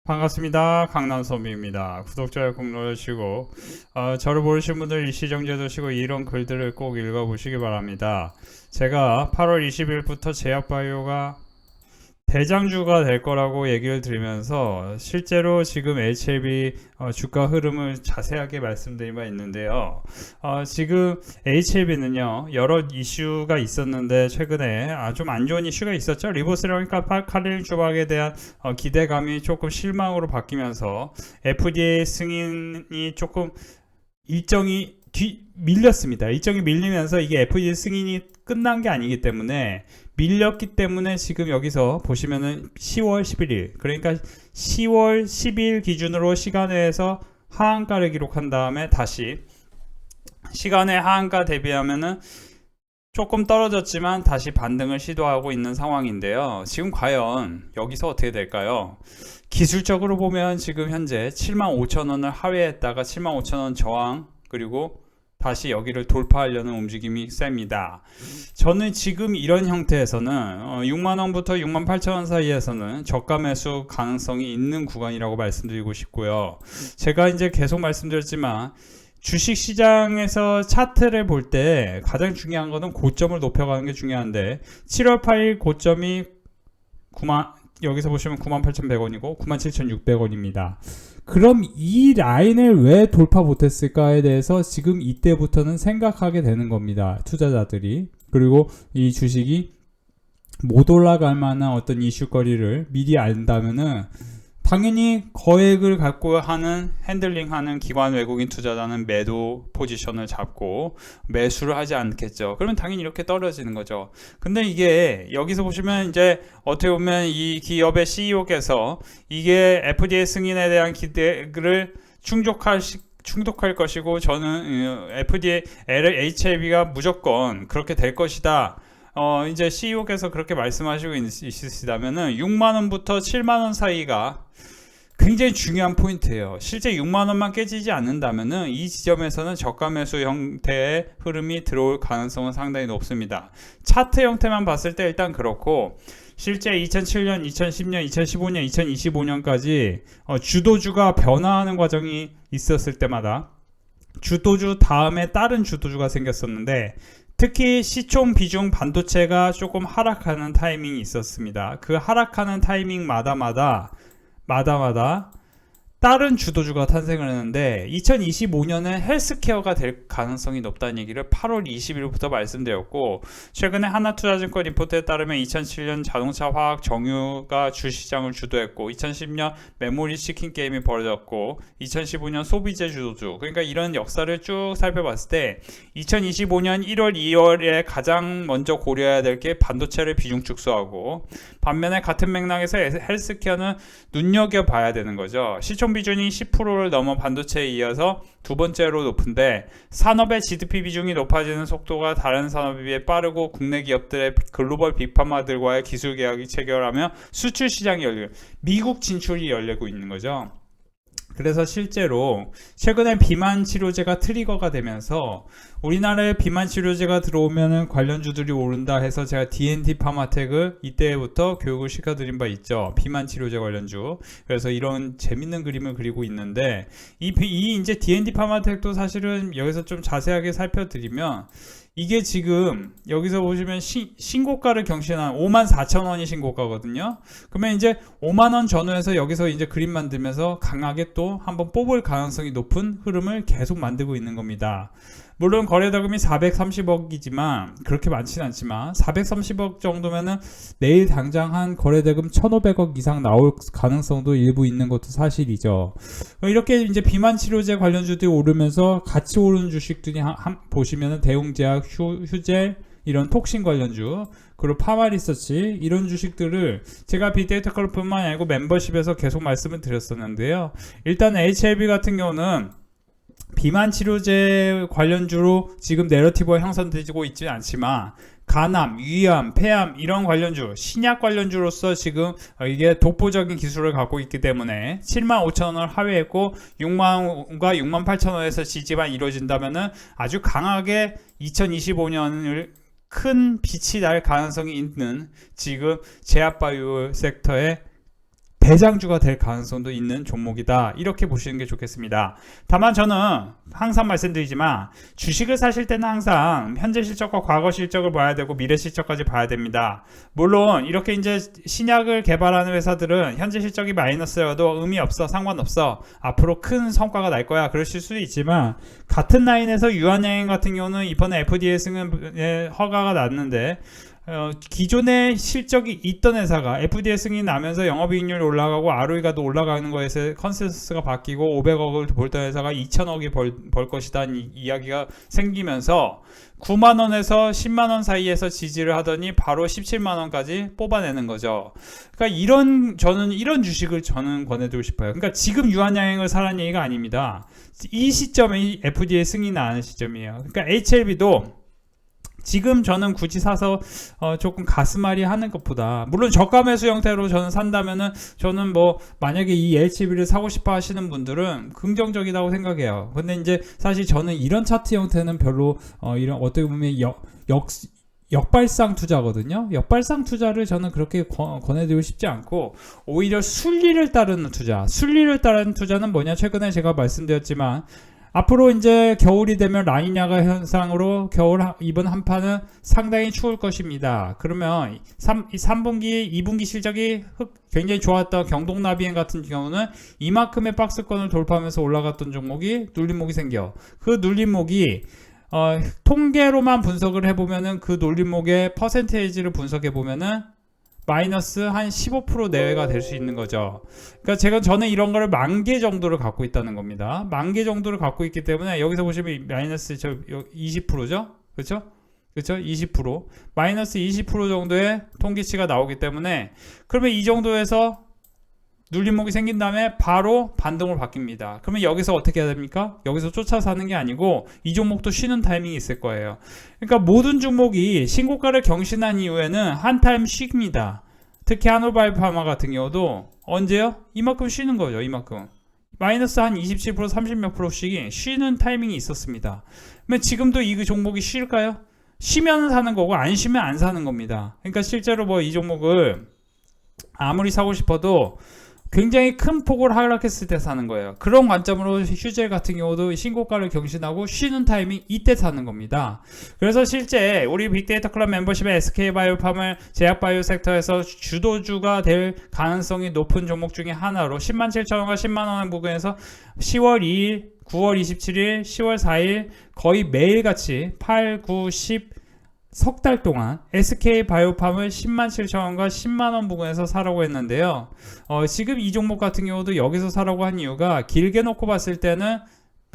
반갑습니다. 강남소비입니다. 구독자와 꼭 눌러주시고 저를 모르신 분들 일시정지해 두시고 이런 글들을 꼭 읽어보시기 바랍니다. 제가 8월 20일부터 제약바이오가 대장주가 될 거라고 얘기를 드리면서 실제로 지금 HLB 주가 흐름을 자세하게 말씀드린 바 있는데요. 지금 HLB는요 여러 이슈가 있었는데 최근에 좀 안 좋은 이슈가 있었죠. 리보세라믹 카린 조박에 대한 기대감이 조금 실망으로 바뀌면서 FDA 승인이 조금 일정이 밀렸습니다. 일정이 밀리면서 이게 FDA 승인이 끝난 게 아니기 때문에 밀렸기 때문에 지금 여기서 보시면은 10월 11일 그러니까 10월 10일 기준으로 시간에서 하한가를 기록한 다음에 다시 시간의 하한가 대비하면은 조금 떨어졌지만 다시 반등을 시도하고 있는 상황인데요. 지금 과연 여기서 어떻게 될까요? 기술적으로 보면 지금 현재 75,000원을 하회했다가 75,000원 저항 그리고 다시 여기를 돌파하려는 움직임이 셉니다. 저는 지금 이런 형태에서는 6만원부터 68,000원 사이에서는 저가 매수 가능성이 있는 구간이라고 말씀드리고 싶고요. 제가 이제 계속 말씀드렸지만 주식시장에서 차트를 볼 때 가장 중요한 거는 고점을 높여가는 게 중요한데 7월 8일 고점이 여기서 보시면 98,100원이고 97,600원입니다. 그럼 이 라인을 왜 돌파 못했을까에 대해서 지금 이때부터는 생각하게 되는 겁니다. 투자자들이. 그리고 이 주식이 못 올라갈 만한 어떤 이슈거리를 미리 안다면은 당연히 거액을 갖고 하는 핸들링하는 기관 외국인 투자자는 매도 포지션을 잡고 매수를 하지 않겠죠. 그러면 당연히 이렇게 떨어지는 거죠. 근데 이게 여기서 보시면 이제 어떻게 보면 이 기업의 CEO께서 이게 FDA 승인에 대한 기대를 충족할 것이고 저는 FDA, HLB가 무조건 그렇게 될 것이다. 이제 CEO께서 그렇게 말씀하시고 있으시다면은 6만원부터 7만원 사이가 굉장히 중요한 포인트예요. 실제 6만원만 깨지지 않는다면은 이 지점에서는 저가 매수 형태의 흐름이 들어올 가능성은 상당히 높습니다. 차트 형태만 봤을 때 일단 그렇고 실제 2007년, 2010년, 2015년, 2025년까지 주도주가 변화하는 과정이 있었을 때마다 주도주 다음에 다른 주도주가 생겼었는데 특히 시총 비중 반도체가 조금 하락하는 타이밍이 있었습니다. 그 하락하는 타이밍마다 다른 주도주가 탄생을 했는데 2025년은 헬스케어가 될 가능성이 높다는 얘기를 8월 20일부터 말씀드렸고 최근에 하나투자증권 리포트에 따르면 2007년 자동차 화학 정유가 주시장을 주도했고 2010년 메모리 치킨 게임이 벌어졌고 2015년 소비재 주도주 그러니까 이런 역사를 쭉 살펴봤을 때 2025년 1월 2월에 가장 먼저 고려해야 될 게 반도체를 비중 축소하고 반면에 같은 맥락에서 헬스케어는 눈여겨봐야 되는 거죠. 시총 비중이 10%를 넘어 반도체에 이어서 두 번째로 높은데 산업의 GDP 비중이 높아지는 속도가 다른 산업에 비해 빠르고 국내 기업들의 글로벌 빅파마들과의 기술 계약이 체결하며 수출 시장이 열리고 미국 진출이 열리고 있는 거죠. 그래서 실제로 최근에 비만 치료제가 트리거가 되면서 우리나라에 비만 치료제가 들어오면은 관련주들이 오른다 해서 제가 D&D 파마텍을 이때부터 교육을 시켜드린 바 있죠. 비만 치료제 관련주. 그래서 이런 재밌는 그림을 그리고 있는데 이 이제 D&D 파마텍도 사실은 여기서 좀 자세하게 살펴드리면 이게 지금 여기서 보시면 신고가를 경신한 54,000원이 신고가거든요. 그러면 이제 5만원 전후에서 여기서 이제 그림 만들면서 강하게 또 한번 뽑을 가능성이 높은 흐름을 계속 만들고 있는 겁니다. 물론 거래대금이 430억이지만 그렇게 많지는 않지만 430억 정도면은 내일 당장 한 거래대금 1,500억 이상 나올 가능성도 일부 있는 것도 사실이죠. 이렇게 이제 비만 치료제 관련주들이 오르면서 같이 오르는 주식들이 보시면은 대웅제약, 휴젤 이런 톡신 관련주 그리고 파마리서치 이런 주식들을 제가 빅데이터 클럽뿐만 아니고 멤버십에서 계속 말씀을 드렸었는데요. 일단 HLB 같은 경우는 비만 치료제 관련주로 지금 내러티브가 형성되고 있지는 않지만 간암, 위암, 폐암 이런 관련주, 신약 관련주로서 지금 이게 독보적인 기술을 갖고 있기 때문에 75,000원을 하회했고 6만원과 68,000원에서 지지만 이루어진다면은 아주 강하게 2025년을 큰 빛이 날 가능성이 있는 지금 제약바이오 섹터의 대장주가 될 가능성도 있는 종목이다. 이렇게 보시는 게 좋겠습니다. 다만 저는 항상 말씀드리지만 주식을 사실 때는 항상 현재 실적과 과거 실적을 봐야 되고 미래 실적까지 봐야 됩니다. 물론 이렇게 이제 신약을 개발하는 회사들은 현재 실적이 마이너스여도 의미 없어, 상관없어, 앞으로 큰 성과가 날 거야, 그러실 수도 있지만 같은 라인에서 유한양행 같은 경우는 이번에 FDA 승인에 허가가 났는데 기존의 실적이 있던 회사가 FDA 승인이 나면서 영업이익률이 올라가고 ROE가 더 올라가는 거에서 컨센서스가 바뀌고 500억을 벌던 회사가 2천억이 벌 것이다 이야기가 생기면서 9만원에서 10만원 사이에서 지지를 하더니 바로 17만원까지 뽑아내는 거죠. 그러니까 저는 이런 주식을 권해드리고 싶어요. 그러니까 지금 유한양행을 사라는 얘기가 아닙니다. 이 시점에 FDA 승인이 나는 시점이에요. 그러니까 HLB도 지금 저는 굳이 사서 조금 가슴앓이 하는 것보다, 물론 저가 매수 형태로 저는 산다면은 저는 만약에 이 HLB를 사고 싶어 하시는 분들은 긍정적이라고 생각해요. 근데 이제 사실 저는 이런 차트 형태는 별로 이런 어떻게 보면 역발상 투자거든요. 역발상 투자를 저는 그렇게 권해드리고 싶지 않고, 오히려 순리를 따르는 투자는 뭐냐, 최근에 제가 말씀드렸지만 앞으로 이제 겨울이 되면 라니냐가 현상으로 이번 한파는 상당히 추울 것입니다. 그러면 3분기, 2분기 실적이 굉장히 좋았던 경동나비엔 같은 경우는 이만큼의 박스권을 돌파하면서 올라갔던 종목이 눌림목이 생겨. 그 눌림목이 통계로만 분석을 해보면은 그 눌림목의 퍼센테이지를 분석해보면은 마이너스 한 15% 내외가 될 수 있는 거죠. 그러니까 저는 이런 거를 10,000개 정도를 갖고 있다는 겁니다. 10,000개 정도를 갖고 있기 때문에 여기서 보시면 마이너스 20%죠? 그렇죠? 20% 마이너스 20% 정도의 통계치가 나오기 때문에, 그러면 이 정도에서 눌림목이 생긴 다음에 바로 반등으로 바뀝니다. 그러면 여기서 어떻게 해야 됩니까? 여기서 쫓아서 하는 게 아니고 이 종목도 쉬는 타이밍이 있을 거예요. 그러니까 모든 종목이 신고가를 경신한 이후에는 한 타임 쉽니다. 특히 한올바이오파마 같은 경우도 언제요? 이만큼 쉬는 거죠. 이만큼 마이너스 한 27%, 30몇 %씩이 쉬는 타이밍이 있었습니다. 그러면 지금도 이 종목이 쉴까요? 쉬면 사는 거고 안 쉬면 안 사는 겁니다. 그러니까 실제로 이 종목을 아무리 사고 싶어도 굉장히 큰 폭으로 하락했을 때 사는 거예요. 그런 관점으로 휴젤 같은 경우도 신고가를 경신하고 쉬는 타이밍 이때 사는 겁니다. 그래서 실제 우리 빅데이터 클럽 멤버십의 SK바이오팜을 제약바이오 섹터에서 주도주가 될 가능성이 높은 종목 중에 하나로 107,000원과 10만원 부근에서 10월 2일, 9월 27일, 10월 4일 거의 매일같이 8, 9, 10 석 달 동안 SK바이오팜을 107,000원과 10만원 부근에서 사라고 했는데요. 지금 이 종목 같은 경우도 여기서 사라고 한 이유가 길게 놓고 봤을 때는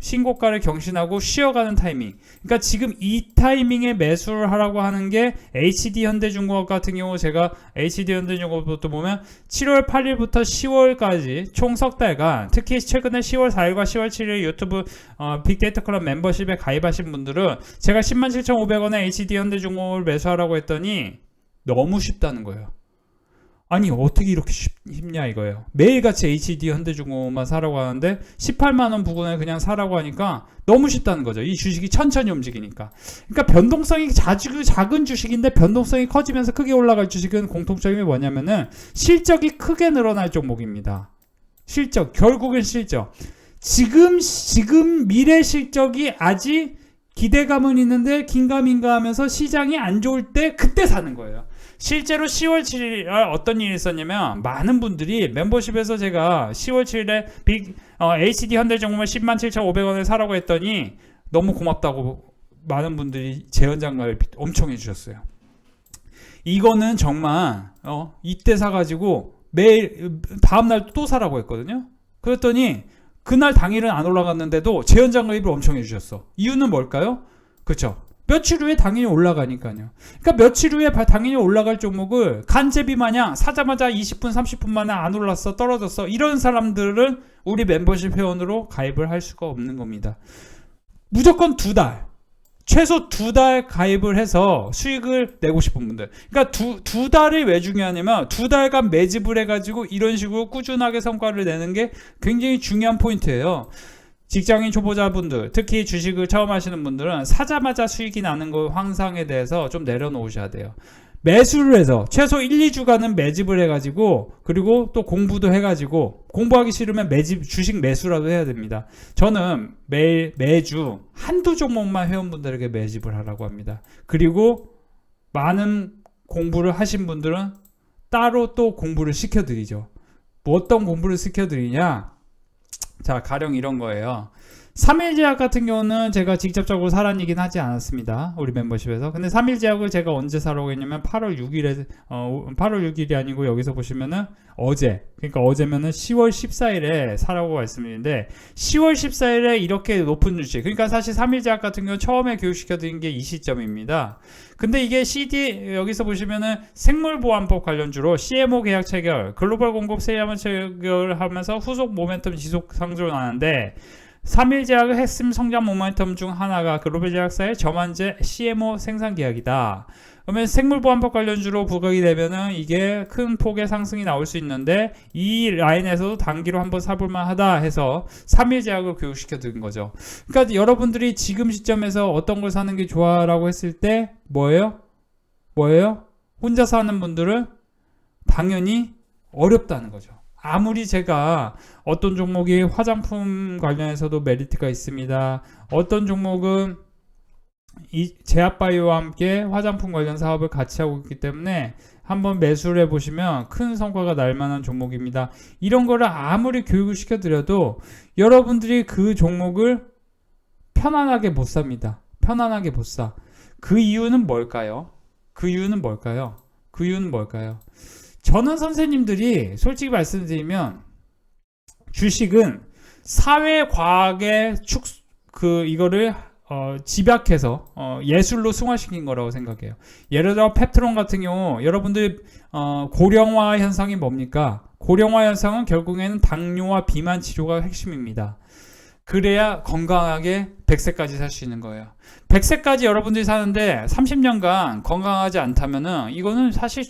신고가를 경신하고 쉬어가는 타이밍, 그러니까 지금 이 타이밍에 매수를 하라고 하는 게 HD현대중공업 같은 경우, 제가 HD현대중공업부터 보면 7월 8일부터 10월까지 총 석 달간, 특히 최근에 10월 4일과 10월 7일 유튜브 빅데이터 클럽 멤버십에 가입하신 분들은 제가 107,500원에 HD현대중공업을 매수하라고 했더니 너무 쉽다는 거예요. 아니 어떻게 이렇게 쉽냐 이거예요. 매일같이 HD 현대중공업만 사라고 하는데 18만원 부근에 그냥 사라고 하니까 너무 쉽다는 거죠. 이 주식이 천천히 움직이니까. 그러니까 변동성이 작은 주식인데 변동성이 커지면서 크게 올라갈 주식은 공통점이 뭐냐면은 실적이 크게 늘어날 종목입니다. 실적, 결국은 실적. 지금 미래 실적이 아직 기대감은 있는데 긴가민가 하면서 시장이 안 좋을 때 그때 사는 거예요. 실제로 10월 7일 어떤 일이 있었냐면, 많은 분들이 멤버십에서 제가 10월 7일에 HD 현대중공업 107,500원을 사라고 했더니 너무 고맙다고 많은 분들이 재현장가를 엄청 해주셨어요. 이거는 정말 이때 사가지고 매일 다음날 또 사라고 했거든요. 그랬더니 그날 당일은 안 올라갔는데도 재현장가입을 엄청 해주셨어. 이유는 뭘까요? 그쵸? 며칠 후에 당연히 올라가니까요. 그러니까 며칠 후에 당연히 올라갈 종목을 간제비 마냥 사자마자 20분 30분 만에 안 올랐어, 떨어졌어, 이런 사람들은 우리 멤버십 회원으로 가입을 할 수가 없는 겁니다. 무조건 2달, 최소 2달 가입을 해서 수익을 내고 싶은 분들, 그러니까 두 달이 왜 중요하냐면 2달간 매집을 해가지고 이런 식으로 꾸준하게 성과를 내는 게 굉장히 중요한 포인트예요. 직장인 초보자분들, 특히 주식을 처음 하시는 분들은 사자마자 수익이 나는 거 황상에 대해서 좀 내려놓으셔야 돼요. 매수를 해서 최소 1, 2주간은 매집을 해가지고 그리고 또 공부도 해가지고 공부하기 싫으면 주식 매수라도 해야 됩니다. 저는 매주 한두 종목만 회원분들에게 매집을 하라고 합니다. 그리고 많은 공부를 하신 분들은 따로 또 공부를 시켜드리죠. 뭐 어떤 공부를 시켜드리냐? 자, 가령 이런 거예요. 3일제약 같은 경우는 제가 직접적으로 사라니긴 하지 않았습니다. 우리 멤버십에서. 근데 3일제약을 제가 언제 사라고 했냐면 8월 6일에 8월 6일이 아니고 여기서 보시면은 어제, 그러니까 어제면은 10월 14일에 사라고 말씀드리는데 10월 14일에 이렇게 높은 주식, 그러니까 사실 3일제약 같은 경우 처음에 교육시켜 드린 게 이 시점입니다. 근데 이게 여기서 보시면은 생물보안법 관련주로 CMO 계약 체결, 글로벌 공급 세이아만 체결하면서 후속 모멘텀 지속 상존하는데 3일제약의 핵심 성장 모멘텀 중 하나가 글로벌 제약사의 저만제 CMO 생산 계약이다. 그러면 생물보안법 관련주로 부각이 되면은 이게 큰 폭의 상승이 나올 수 있는데 이 라인에서도 단기로 한번 사볼만 하다 해서 3일제약을 교육시켜 드린 거죠. 그러니까 여러분들이 지금 시점에서 어떤 걸 사는 게 좋아라고 했을 때 뭐예요? 혼자 사는 분들은 당연히 어렵다는 거죠. 아무리 제가 어떤 종목이 화장품 관련해서도 메리트가 있습니다. 어떤 종목은 이 제약바이오와 함께 화장품 관련 사업을 같이 하고 있기 때문에 한번 매수를 해보시면 큰 성과가 날 만한 종목입니다. 이런 거를 아무리 교육을 시켜드려도 여러분들이 그 종목을 편안하게 못 삽니다. 편안하게 못 사. 그 이유는 뭘까요? 저는 선생님들이 솔직히 말씀드리면 주식은 사회과학의 이거를 집약해서 예술로 승화시킨 거라고 생각해요. 예를 들어 펩트론 같은 경우 여러분들 고령화 현상이 뭡니까? 고령화 현상은 결국에는 당뇨와 비만 치료가 핵심입니다. 그래야 건강하게 100세까지 살 수 있는 거예요. 100세까지 여러분들이 사는데 30년간 건강하지 않다면은 이거는 사실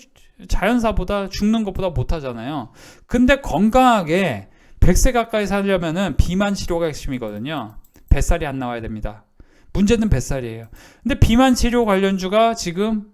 자연사보다 죽는 것보다 못하잖아요. 근데 건강하게 100세 가까이 살려면은 비만 치료가 핵심이거든요. 뱃살이 안 나와야 됩니다. 문제는 뱃살이에요. 근데 비만 치료 관련주가 지금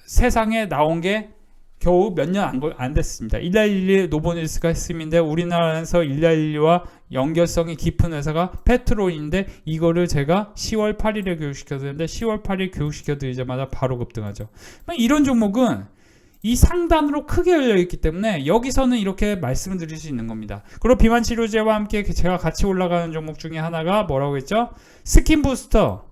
세상에 나온 게 겨우 몇 년 안 됐습니다. 1111 노보니스가 핵심인데 우리나라에서 1112와 연결성이 깊은 회사가 페트론인데 이거를 제가 10월 8일에 교육시켜드렸는데 10월 8일 교육시켜드리자마자 바로 급등하죠. 이런 종목은 이 상단으로 크게 열려있기 때문에 여기서는 이렇게 말씀을 드릴 수 있는 겁니다. 그리고 비만치료제와 함께 제가 같이 올라가는 종목 중에 하나가 뭐라고 했죠? 스킨부스터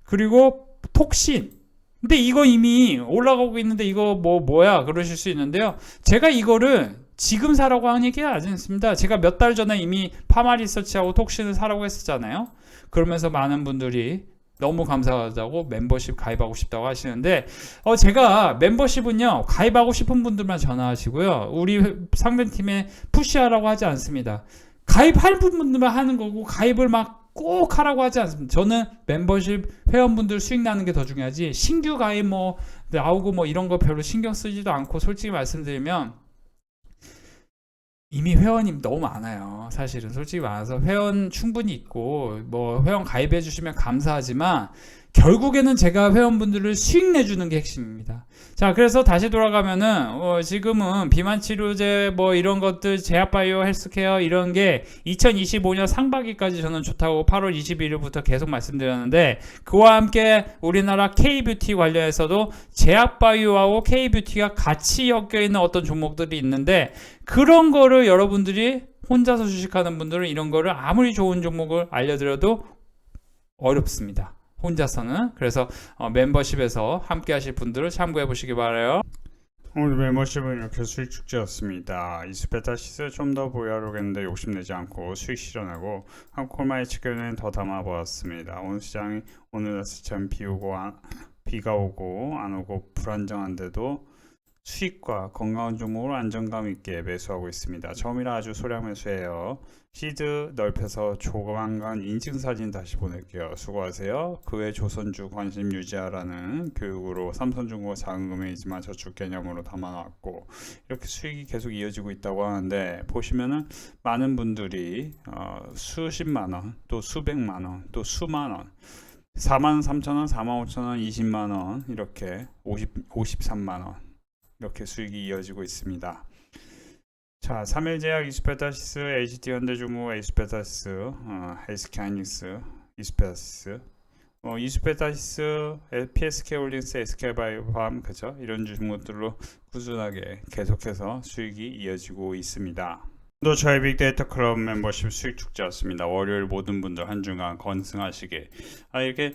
그리고 톡신. 근데 이거 이미 올라가고 있는데 이거 뭐야 그러실 수 있는데요. 제가 이거를 지금 사라고 하는 얘기가 아직 있습니다. 제가 몇 달 전에 이미 파마리서치하고 톡신을 사라고 했었잖아요. 그러면서 많은 분들이 너무 감사하다고 멤버십 가입하고 싶다고 하시는데 제가 멤버십은요 가입하고 싶은 분들만 전화하시고요. 우리 상대팀에 푸시하라고 하지 않습니다. 가입할 분들만 하는 거고 가입을 막 꼭 하라고 하지 않습니다. 저는 멤버십 회원분들 수익 나는 게 더 중요하지 신규 가입 나오고 이런 거 별로 신경 쓰지도 않고 솔직히 말씀드리면 이미 회원이 너무 많아요. 사실은 솔직히 많아서 회원 충분히 있고 회원 가입해 주시면 감사하지만 결국에는 제가 회원분들을 수익 내주는 게 핵심입니다. 자, 그래서 다시 돌아가면은 지금은 비만 치료제 이런 것들 제약바이오 헬스케어 이런 게 2025년 상반기까지 저는 좋다고 8월 21일부터 계속 말씀드렸는데 그와 함께 우리나라 K뷰티 관련해서도 제약바이오하고 K뷰티가 같이 엮여 있는 어떤 종목들이 있는데 그런 거를 여러분들이 혼자서 주식하는 분들은 이런 거를 아무리 좋은 종목을 알려드려도 어렵습니다. 혼자서는. 그래서 멤버십에서 함께 하실 분들을 참고해 보시기 바라요. 오늘 멤버십은 이렇게 수익 축제였습니다. 이스페타시스 좀 더 보유하려겠는데 욕심내지 않고 수익 실현하고 한 콜마의 측면은 더 담아보았습니다. 오늘 시장이 오늘 아침처럼 비가 오고 안 오고 불안정한데도 수익과 건강한 종목으로 안정감 있게 매수하고 있습니다. 처음이라 아주 소량 매수해요. 시드 넓혀서 조만간 인증사진 다시 보낼게요. 수고하세요. 그 외 조선주 관심 유지하라는 교육으로 삼성중공업 작은 금액이지만 저축 개념으로 담아놨고 이렇게 수익이 계속 이어지고 있다고 하는데 보시면은 많은 분들이 수십만원 또 수백만원 또 수만원 43,000원, 45,000원, 20만원 이렇게 53만원 이렇게 수익이 이어지고 있습니다. 자, 3일 제약 이스페타시스, HT 현대중공업 이스페타시스, SK하이닉스 이스페타시스, 이스페타시스, PSK홀딩스, SK바이오팜 그죠? 이런 종목들로 꾸준하게 계속해서 수익이 이어지고 있습니다. 또 저희 빅데이터 클럽 멤버십 수익 축제였습니다. 월요일 모든 분들 한 주간 건승하시길. 이렇게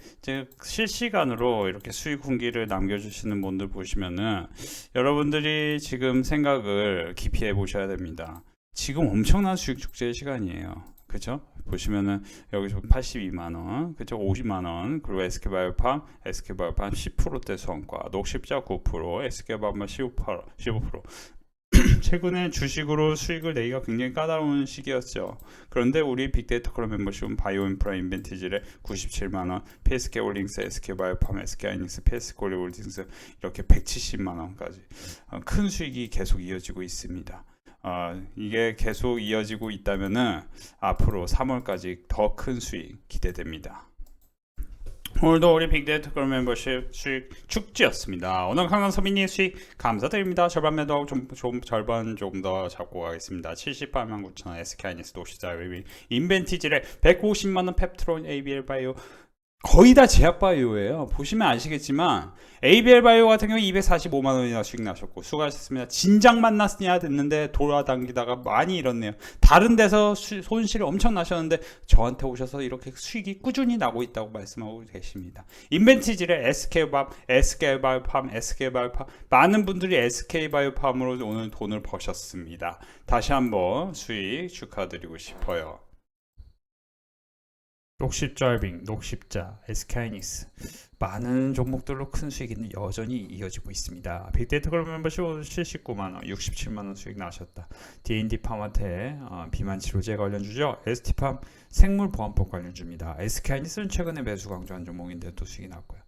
실시간으로 이렇게 수익 훈기를 남겨주시는 분들 보시면은 여러분들이 지금 생각을 깊이 해보셔야 됩니다. 지금 엄청난 수익 축제의 시간이에요. 그죠? 보시면은 여기서 82만원, 그죠? 50만원, 그리고 SK바이오팜 10%대 성과, 녹십자 9%, SK바이오팜 15%. 최근에 주식으로 수익을 내기가 굉장히 까다로운 시기였죠. 그런데 우리 빅데이터 클럽 멤버십은 바이오인프라 인벤티지를 97만원, PSK홀딩스, SK바이오팜, SK하이닉스, PSK홀딩스 이렇게 170만원까지 큰 수익이 계속 이어지고 있습니다. 이게 계속 이어지고 있다면은 앞으로 3월까지 더 큰 수익 기대됩니다. 오늘도 우리 빅데이터 클럽 멤버십 수익 축제였습니다. 오늘 강한 서민님 수익 감사드립니다. 절반 매도하고 절반 조금 더 잡고 가겠습니다. 78만 9천원 SK하이닉스 도시자 인벤티지를 150만원 펩트론 ABL 바이오 거의 다 제약바이오예요. 보시면 아시겠지만 ABL 바이오 같은 경우 245만원이나 수익 나셨고 수고하셨습니다. 진작 만났으냐 됐는데 돌아다니다가 많이 잃었네요. 다른 데서 손실이 엄청 나셨는데 저한테 오셔서 이렇게 수익이 꾸준히 나고 있다고 말씀하고 계십니다. 인벤티지를 SK바이오팜 많은 분들이 SK바이오팜으로 오늘 돈을 버셨습니다. 다시 한번 수익 축하드리고 싶어요. 녹십자빙, 녹십자, SK하이닉스 많은 종목들로 큰 수익이 여전히 이어지고 있습니다. 빅데이터 클럽 멤버십 79만원, 67만원 수익 나셨다. D&D 팜한테 비만 치료제 관련주죠. ST팜 생물보안법 관련주입니다. SK하이닉스는 최근에 매수 강조한 종목인데 또 수익이 났고요.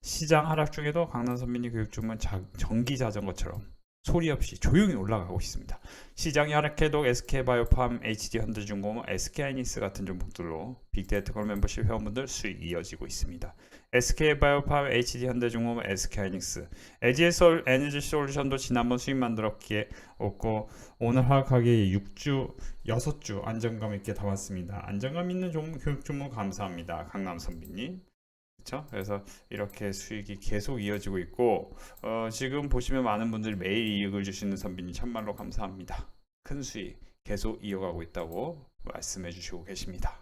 시장 하락 중에도 강남선민이 교육주문 전기자전거처럼 소리 없이 조용히 올라가고 있습니다. 시장이 하락해도 SK바이오팜, HD 현대중공업, SK하이닉스 같은 종목들로 빅데이터 클럽 멤버십 회원분들 수익 이어지고 있습니다. SK바이오팜, HD 현대중공업, SK하이닉스, LG에서 에너지솔루션도 지난번 수익 만들었기에 없고 오늘 하락하기에 6주 안정감 있게 담았습니다. 안정감 있는 교육 종목 감사합니다. 강남선비님. 그래서 이렇게 수익이 계속 이어지고 있고 지금 보시면 많은 분들이 매일 이익을 주시는 선비님 참말로 감사합니다. 큰 수익 계속 이어가고 있다고 말씀해 주시고 계십니다.